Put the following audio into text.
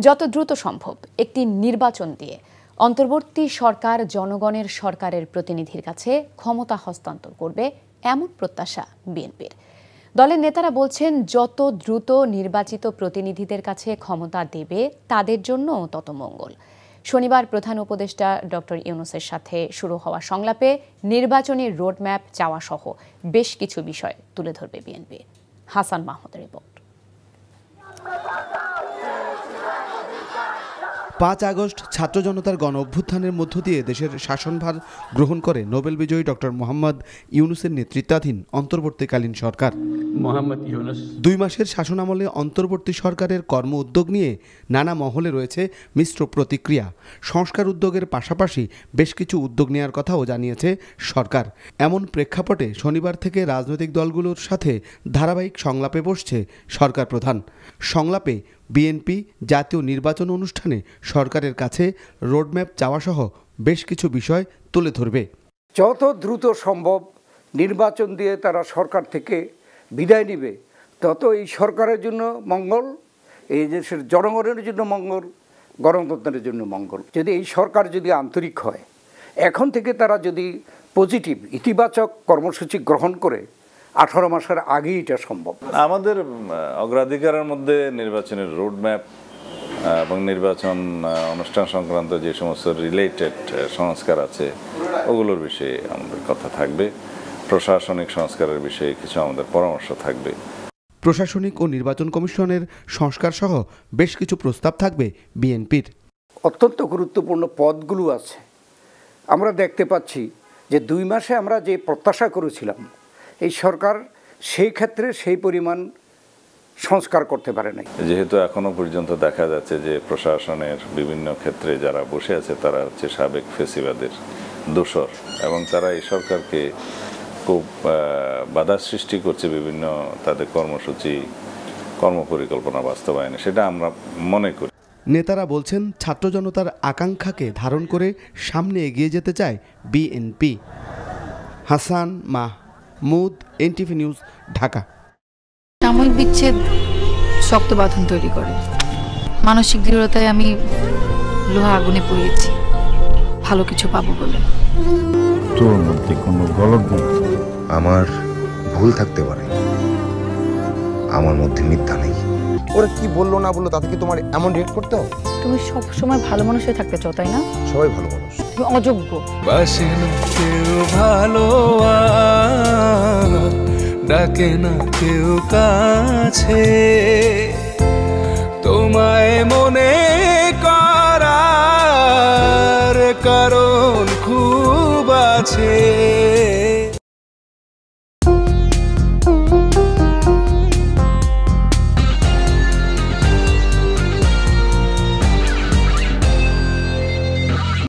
যত দ্রুত সম্ভব একটি নির্বাচন দিয়ে অন্তর্বর্তী সরকার জনগণের সরকারের প্রতিনিধির কাছে ক্ষমতা হস্তান্তর করবে এমন প্রত্যাশা বিএনপির। দলের নেতারা বলছেন, যত দ্রুত নির্বাচিত প্রতিনিধিদের কাছে ক্ষমতা দেবে তাদের জন্য তত মঙ্গল। শনিবার প্রধান উপদেষ্টা ডক্টর ইউনূসের সাথে শুরু হওয়া সংলাপে নির্বাচনী রোডম্যাপ চাওয়া সহ বেশ কিছু বিষয় তুলে ধরবে বিএনপি। হাসান মাহমুদের রিপোর্ট। 5 আগস্ট ছাত্র জনতার গণ অভ্যুত্থানের মধ্য দিয়ে দেশের শাসনভার গ্রহণ করে নোবেল বিজয়ী ডক্টর মোহাম্মদ ইউনূসের নেতৃত্বাধীন অন্তর্বর্তীকালীন সরকার। 2 মাসের শাসনামলে অন্তর্বর্তী সরকারের কর্ম উদ্যোগ নিয়ে নানা মহলে রয়েছে মিশ্র প্রতিক্রিয়া। সংস্কার উদ্যোগের পাশাপাশি বেশ কিছু উদ্যোগ নেওয়ার কথাও জানিয়েছে সরকার। এমন প্রেক্ষাপটে শনিবার থেকে রাজনৈতিক দলগুলোর সাথে ধারাবাহিক সংলাপে বসছে সরকার প্রধান। সংলাপে বিএনপি জাতীয় নির্বাচন অনুষ্ঠানে সরকারের কাছে রোডম্যাপ চাওয়াসহ বেশ কিছু বিষয় তুলে ধরবে। যত দ্রুত সম্ভব নির্বাচন দিয়ে তারা সরকার থেকে বিদায় নেবে, তত এই সরকারের জন্য মঙ্গল, এই দেশের জনগণের জন্য মঙ্গল, গণতন্ত্রের জন্য মঙ্গল। যদি এই সরকার যদি আন্তরিক হয়, এখন থেকে তারা যদি পজিটিভ ইতিবাচক কর্মসূচি গ্রহণ করে 18 মাসের আগেই এটা সম্ভব। আমাদের অগ্রাধিকারের মধ্যে নির্বাচনের রোডম্যাপ এবং নির্বাচন অনুষ্ঠান সংক্রান্ত যে সমস্ত রিলেটেড সংস্কার আছে ওগুলোর বিষয়ে আমাদের কথা থাকবে। প্রশাসনিক সংস্কারের বিষয়ে কিছু আমাদের পরামর্শ থাকবে। প্রশাসনিক ও নির্বাচন কমিশনের সংস্কার সহ বেশ কিছু প্রস্তাব থাকবে বিএনপির। অত্যন্ত গুরুত্বপূর্ণ পদগুলো আছে। আমরা দেখতে পাচ্ছি যে 2 মাসে আমরা যে প্রত্যাশা করেছিলাম, এই সরকার সেই ক্ষেত্রে সেই পরিমাণ সংস্কার করতে পারে নাই। যেহেতু এখনো পর্যন্ত দেখা যাচ্ছে যে প্রশাসনের বিভিন্ন ক্ষেত্রে যারা বসে আছে তারা হচ্ছে সাবেক ফেসিবাদের দোসর, এবং তারা এই সরকারকে খুব বাধা সৃষ্টি করছে বিভিন্ন তাদের কর্মসূচি কর্মপরিকল্পনা বাস্তবায়নে, সেটা আমরা মনে করি। নেতারা বলছেন, ছাত্র জনতার আকাঙ্ক্ষাকে ধারণ করে সামনে এগিয়ে যেতে চায় BNP. Hasan Mahmud, NTV news, Dhaka. সাময়িক বিচ্ছেদ শক্ত বাঁধন তৈরি করে। মানসিক দৃঢ়তায় আমি লোহা আগুনে পুড়িয়েছি ভালো কিছু পাবো বলে। তোর মধ্যে কোনো গলদ নেই। আমার ভুল থাকতে পারে, আমার মধ্যে মিথ্যা নেই। ওরা কি বললো না বললো তাতে কি তোমার এমন রিয়েক্ট করতে হবে? তুমি সব সময় ভালো মানুষ হয়ে থাকতে চাও, তাই না? সবাই ভালো মানুষ, তুমি অযোগ্য। বাসে না কেউ ভালো, ডাকে না কেউ কাছে, তোমায় মনে করার কারণ খুব আছে।